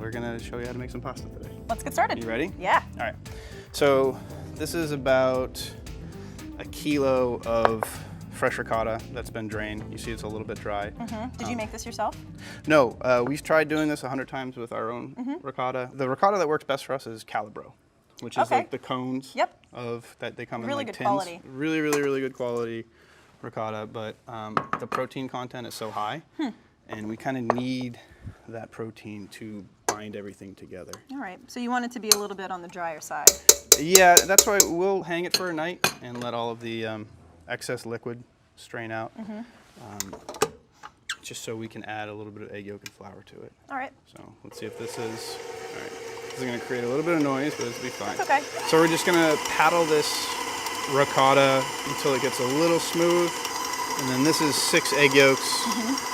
we're gonna show you how to make some pasta today. Let's get started. You ready? Yeah. All right. So this is about a kilo of fresh ricotta that's been drained. You see it's a little bit dry. Did you make this yourself? No, we've tried doing this 100 times with our own ricotta. The ricotta that works best for us is Calibro, which is like the cones of that they come in Really like good tins. quality. Really good quality ricotta, but the protein content is so high, and we kind of need that protein to bind everything together. All right, so you want it to be a little bit on the drier side. Yeah, that's why we'll hang it for a night and let all of the excess liquid strain out, just so we can add a little bit of egg yolk and flour to it. All right. So let's see if this is, all right. This is gonna create a little bit of noise, but it'll be fine. It's okay. So we're just gonna paddle this ricotta until it gets a little smooth. And then this is 6 egg yolks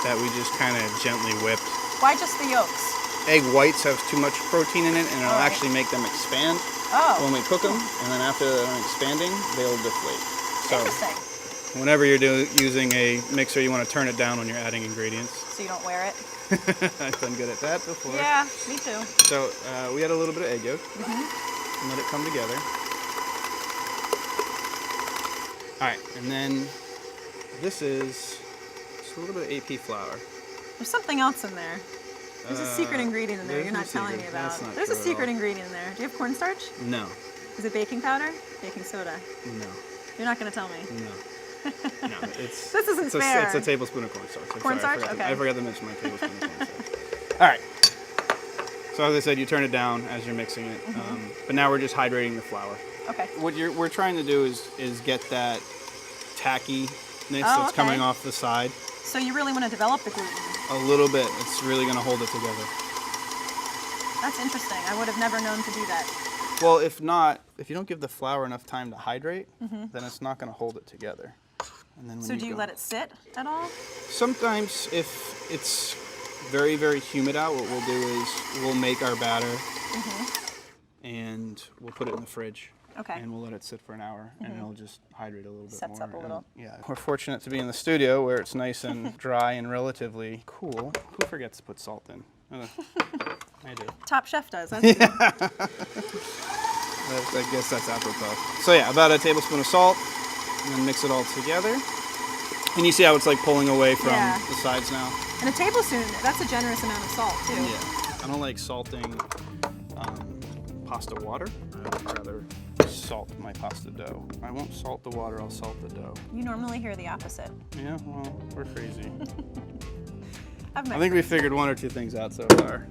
that we just kind of gently whipped. Why just the yolks? Egg whites have too much protein in it, and it'll actually make them expand when we cook them. And then after they're expanding, they'll deflate. So Interesting. whenever you're using a mixer, you want to turn it down when you're adding ingredients. So you don't wear it? I've done good at that before. Yeah, me too. So we add a little bit of egg yolk and let it come together. All right, and then this is just a little bit of AP flour. There's something else in there. There's a secret ingredient in there there's you're no not telling me secret. about. That's not There's a true at secret all. ingredient in there. Do you have cornstarch? No. Is it baking powder? Baking soda? No. You're not going to tell me. No. No. It's This isn't fair. It's a tablespoon of cornstarch. I'm Cornstarch? sorry, Okay. I forgot to mention my tablespoon of cornstarch. All right. So as I said, you turn it down as you're mixing it. But now we're just hydrating the flour. Okay. What we're trying to do is get that tackiness that's coming off the side. So you really want to develop the gluten? A little bit. It's really going to hold it together. That's interesting. I would have never known to do that. Well, if you don't give the flour enough time to hydrate, then it's not going to hold it together. And then when So do you let it sit at all? Sometimes if it's very, very humid out, what we'll do is we'll make our batter and we'll put it in the fridge. Okay. And we'll let it sit for an hour and it'll just hydrate a little bit Sets more. up a little. Yeah. We're fortunate to be in the studio where it's nice and dry and relatively cool. Who forgets to put salt in? I do. Top Chef does. That's I guess that's apropos. So yeah, about a tablespoon of salt, and then mix it all together. And you see how it's like pulling away from the sides now? And a tablespoon, that's a generous amount of salt too. Yeah. I don't like salting pasta water. I would rather salt my pasta dough. I won't salt the water, I'll salt the dough. You normally hear the opposite. Yeah, well, we're crazy. I I think we figured 1 or 2 things out so far.